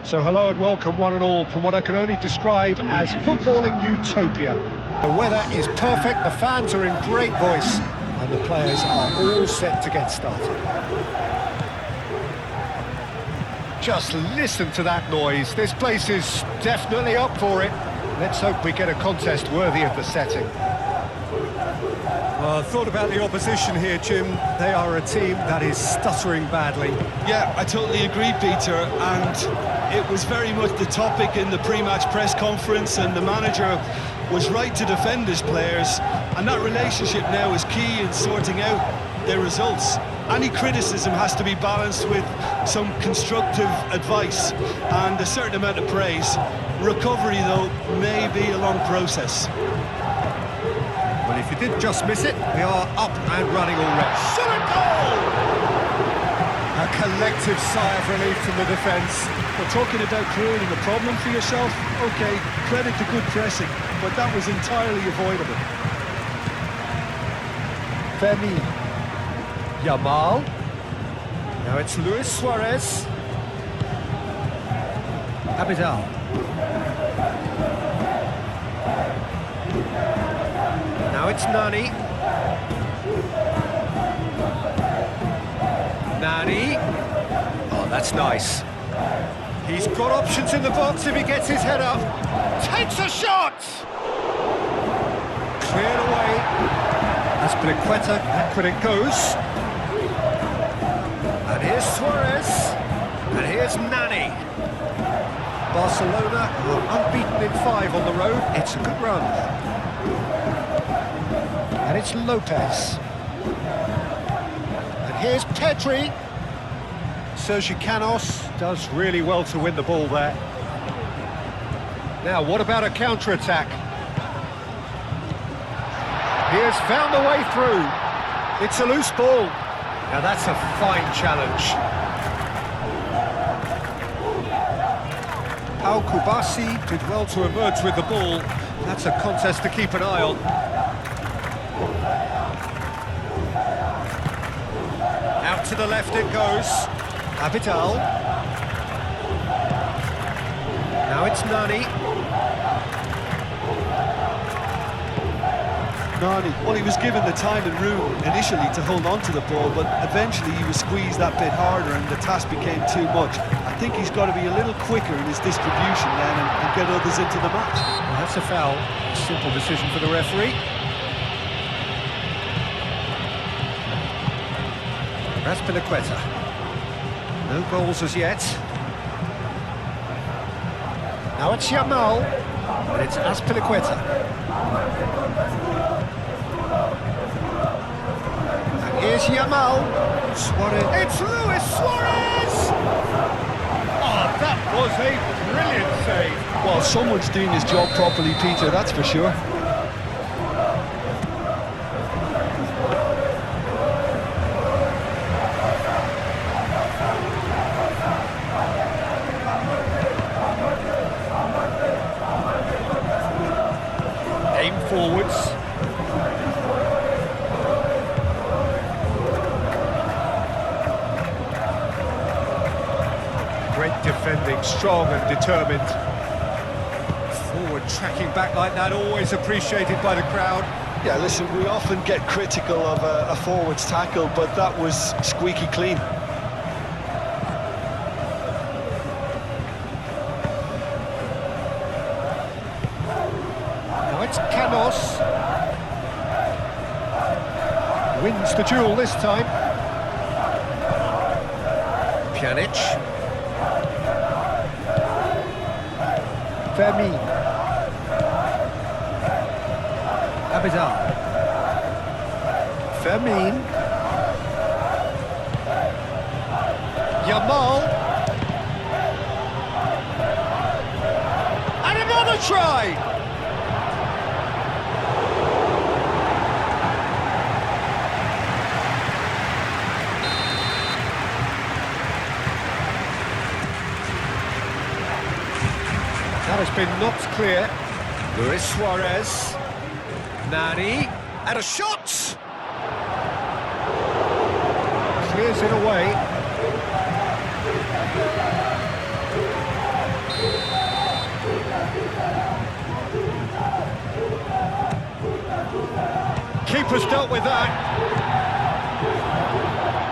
So hello and welcome one and all from what I can only describe as footballing utopia. The weather is perfect, the fans are in great voice, and the players are all set to get started. Just listen to that noise. This place is definitely up for it. Let's hope we get a contest worthy of the setting. Well, I thought about the opposition here, Jim. They are a team that is stuttering badly. Yeah, I totally agree, Peter, and it was very much the topic in the pre-match press conference, and the manager was right to defend his players, and that relationship now is key in sorting out their results. Any criticism has to be balanced with some constructive advice and a certain amount of praise. Recovery, though, may be a long process. Well, if you did just miss it, we are up and running already. Shot a goal! A collective sigh of relief from the defence. We're talking about creating a problem for yourself. OK, credit to good pressing, but that was entirely avoidable. Femi. Yamal. Now it's Luis Suarez. Abidal. Now it's Nani. Nani. Oh, that's nice. He's got options in the box if he gets his head up. Takes a shot! Cleared away. Aspilicueta, back when it goes. And here's Suarez. And here's Nani. Barcelona are unbeaten in 5 on the road. It's a good run. And it's Lopez. And here's Pedri. Sergio Canos does really well to win the ball there. Now, what about a counter-attack? He has found the way through. It's a loose ball. Now that's a fine challenge. Al Kubasi did well to emerge with the ball. That's a contest to keep an eye on. Out to the left it goes. Abidal. Now it's Nani. Well, he was given the time and room initially to hold on to the ball, but eventually he was squeezed that bit harder and the task became too much. I think he's got to be a little quicker in his distribution then and get others into the match. Well, that's a foul. A simple decision for the referee. Aspilicueta. No goals as yet. Now it's Yamal. And it's Aspilicueta. Here's Yamal. Suarez. It's Luis Suarez! Oh, that was a brilliant save. Well, someone's doing his job properly, Peter, that's for sure. Aim forwards. Great defending, strong and determined. Forward tracking back like that, always appreciated by the crowd. Yeah, listen, we often get critical of a forward's tackle, but that was squeaky clean. Now it's Canos. Wins the duel this time. Pjanic. Femi. Abidal. Fermin. Yamal. And another try! That has been knocked clear. Luis Suarez. Nani. And a shot! Clears it away. keeper's dealt with that.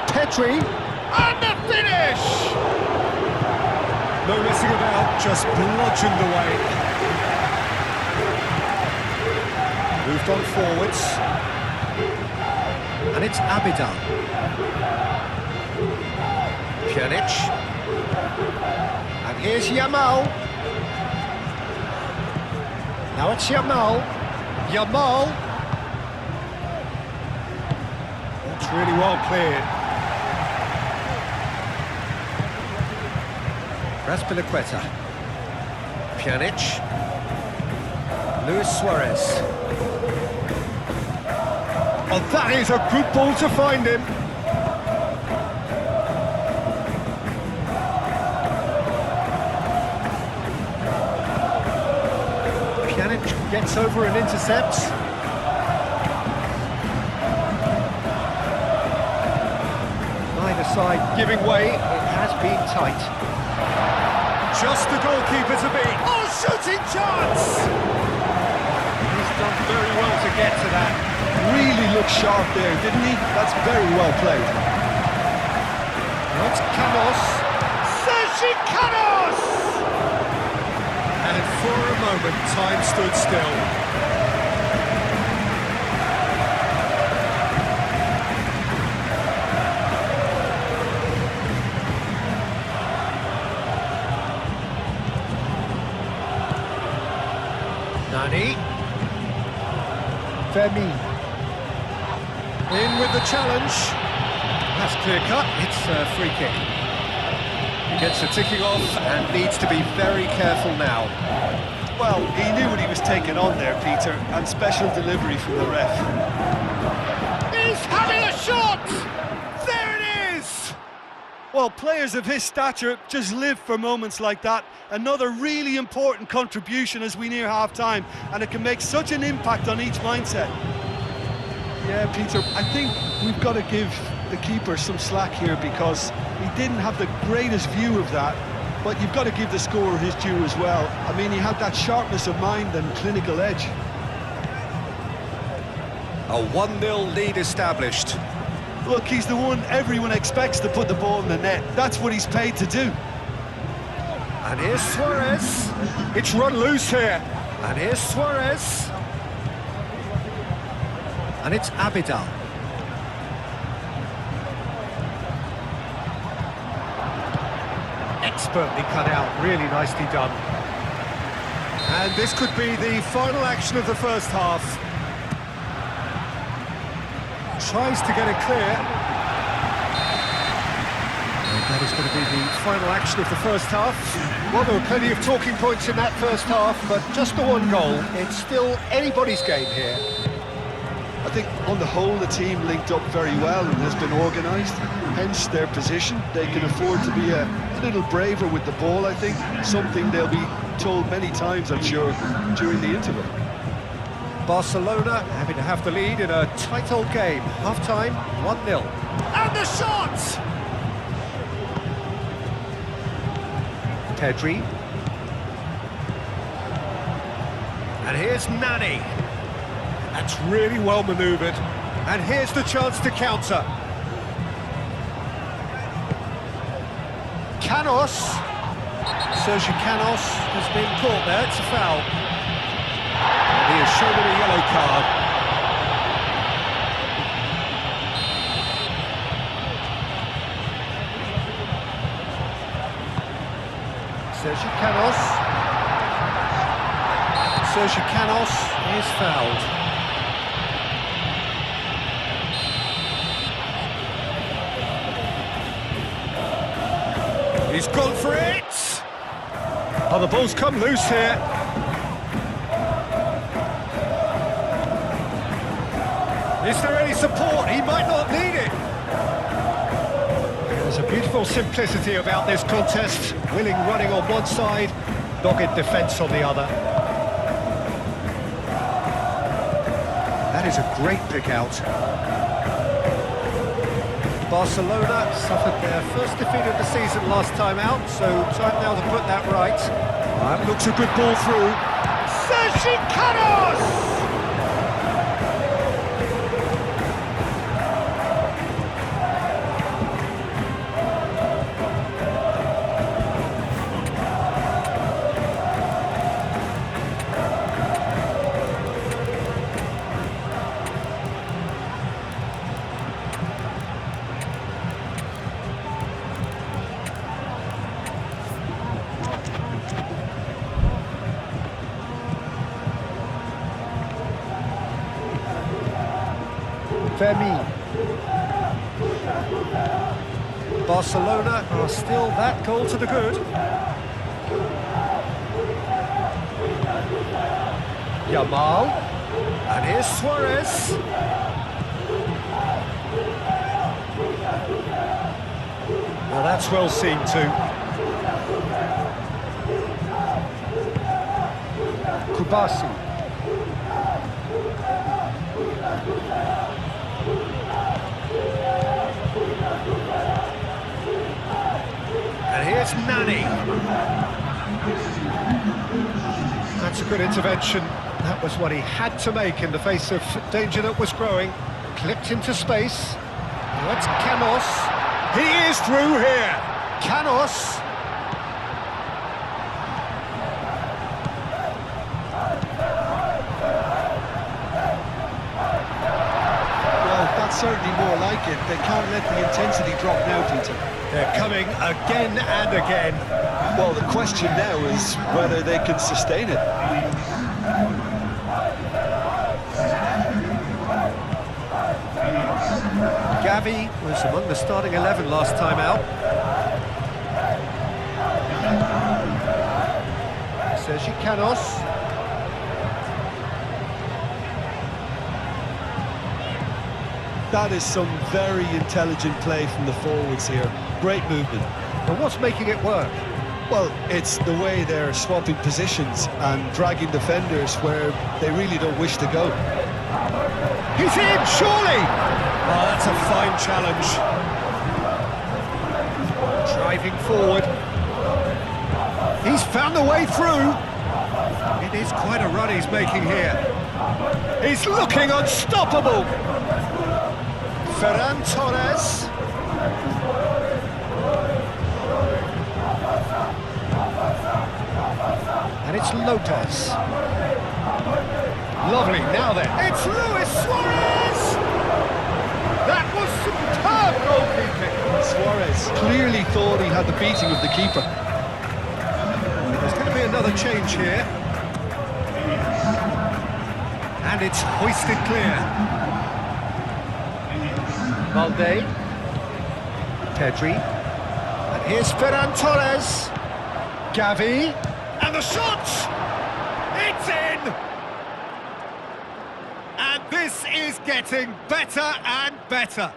Pedri, and the finish! No messing about, just bludgeoned away. Moved on forwards. And it's Abidal. Pjanic. And here's Yamal. Now it's Yamal. Yamal. That's really well cleared. Raspilicueta. Pjanic. Luis Suarez. Oh, that is a good ball to find him. Pjanic gets over and intercepts. Neither side giving way. It has been tight. Just the goalkeeper to beat. Oh, shooting chance! He's done very well to get to that. Really looked sharp there, didn't he? That's very well played. That's Canos. Sergi Canos! And for a moment, time stood still. Nani. Femi. In with the challenge. That's clear cut. It's a free kick. He gets the ticking off and needs to be very careful now. Well, he knew what he was taking on there, Peter, and special delivery from the ref. He's having a shot! There it is! Well, players of his stature just live for moments like that. Another really important contribution as we near half-time, and it can make such an impact on each mindset. Yeah, Peter, I think we've got to give the keeper some slack here because he didn't have the greatest view of that, but you've got to give the scorer his due as well. I mean, he had that sharpness of mind and clinical edge. A 1-0 lead established. Look, he's the one everyone expects to put the ball in the net. That's what he's paid to do. And here's Suarez. It's run loose here. And here's Suarez. And it's Abidal. Expertly cut out, really nicely done. And this could be the final action of the first half. Tries to get it clear. And that is going to be the final action of the first half. Well, there were plenty of talking points in that first half, but just the one goal. It's still anybody's game here. I think on the whole the team linked up very well and has been organised, hence their position. They can afford to be a little braver with the ball, I think, something they'll be told many times, I'm sure, during the interval. Barcelona having to have the lead in a tight old game. Half-time, 1-0. And the shot! Pedri. And here's Nani. That's really well manoeuvred. And here's the chance to counter. Canos. Sergi Canos has been caught there. It's a foul. And he has shown him a yellow card. Sergi Canos. Sergi Canos is fouled. He's gone for it! Oh, the ball's come loose here. Is there any support? He might not need it. There's a beautiful simplicity about this contest. Willing running on one side, dogged defence on the other. That is a great pick out. Barcelona suffered their first defeat of the season last time out, so time now to put that right. That looks a good ball through. Sergi Canos! Fermi. Barcelona are still that goal to the good. Yamal. And here's Suarez. Now that's well seen too. Kubasi. And here's Nani. That's a good intervention. That was what he had to make in the face of danger that was growing. Clipped into space. Now it's Canos. He is through here. Canos. Well, that's certainly more like it. They can't let the intensity drop now, Peter. They're coming again and again. Well, the question now is whether they can sustain it. Gavi was among the starting 11 last time out. Sergi Canos. That is some very intelligent play from the forwards here. Great movement. But what's making it work? Well, it's the way they're swapping positions and dragging defenders where they really don't wish to go. He's in, surely! Oh, that's a fine challenge. Driving forward. He's found the way through. It is quite a run he's making here. He's looking unstoppable. Ferran Torres. And it's Lopez. Lovely, now then, it's Luis Suarez! That was superb goalkeeping! Suarez clearly thought he had the beating of the keeper. There's going to be another change here. And it's hoisted clear. Valde. Pedri. And here's Ferran Torres. Gavi. And the shot! It's in! And this is getting better and better.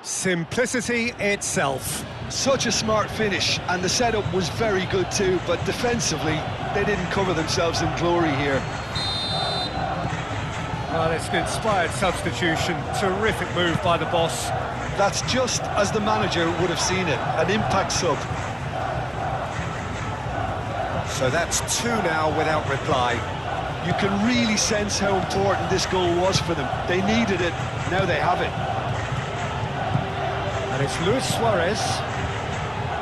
Simplicity itself. Such a smart finish, and the setup was very good too, but defensively, they didn't cover themselves in glory here. Well, it's an inspired substitution. Terrific move by the boss. That's just as the manager would have seen it, an impact sub. So that's two now without reply. You can really sense how important this goal was for them. They needed it, now they have it. And it's Luis Suarez.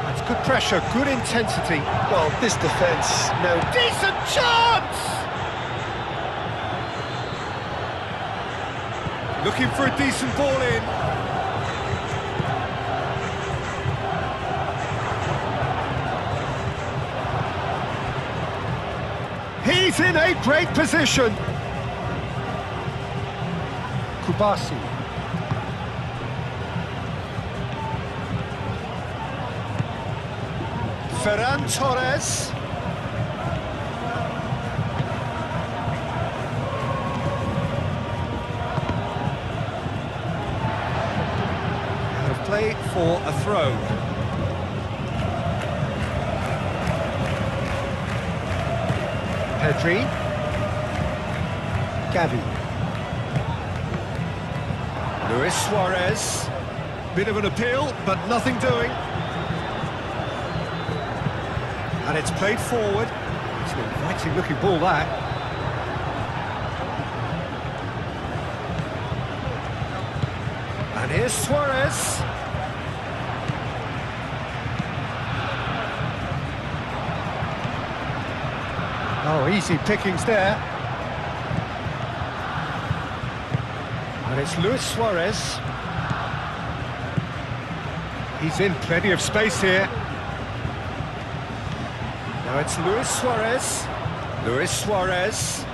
That's good pressure, good intensity. Well, this defence now... Decent chance! Looking for a decent ball in. He's in a great position. Kubasi. Ferran Torres. Out of play for a throw. Pedri. Gavi. Luis Suarez. Bit of an appeal, but nothing doing. And it's played forward. It's an inviting looking ball, that. And here's Suarez. Oh, easy pickings there. And it's Luis Suarez. He's in plenty of space here. Now it's Luis Suarez. Luis Suarez.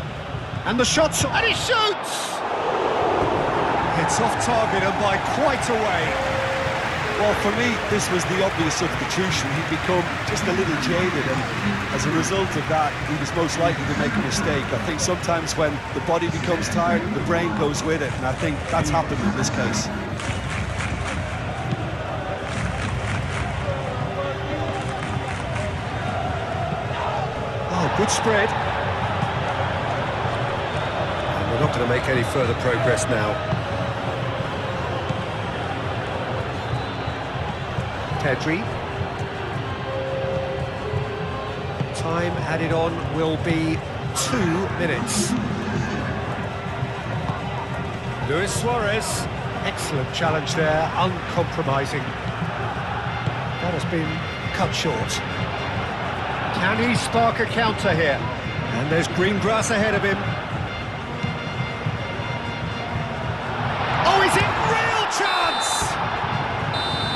And the shot's... And he shoots! It's off target and by quite a way. Well, for me, this was the obvious substitution. He'd become just a little jaded, and as a result of that, he was most likely to make a mistake. I think sometimes when the body becomes tired, the brain goes with it, and I think that's happened in this case. Oh, good spread. And we're not going to make any further progress now. Pedri. Time added on will be 2 minutes. Luis Suarez. Excellent challenge there, uncompromising. That has been cut short. Can he spark a counter here? And there's green grass ahead of him. Oh, is it real chance?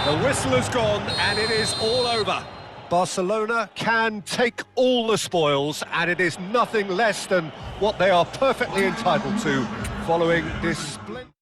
The whistle has gone and it is all over. Barcelona can take all the spoils, and it is nothing less than what they are perfectly entitled to following this splendid...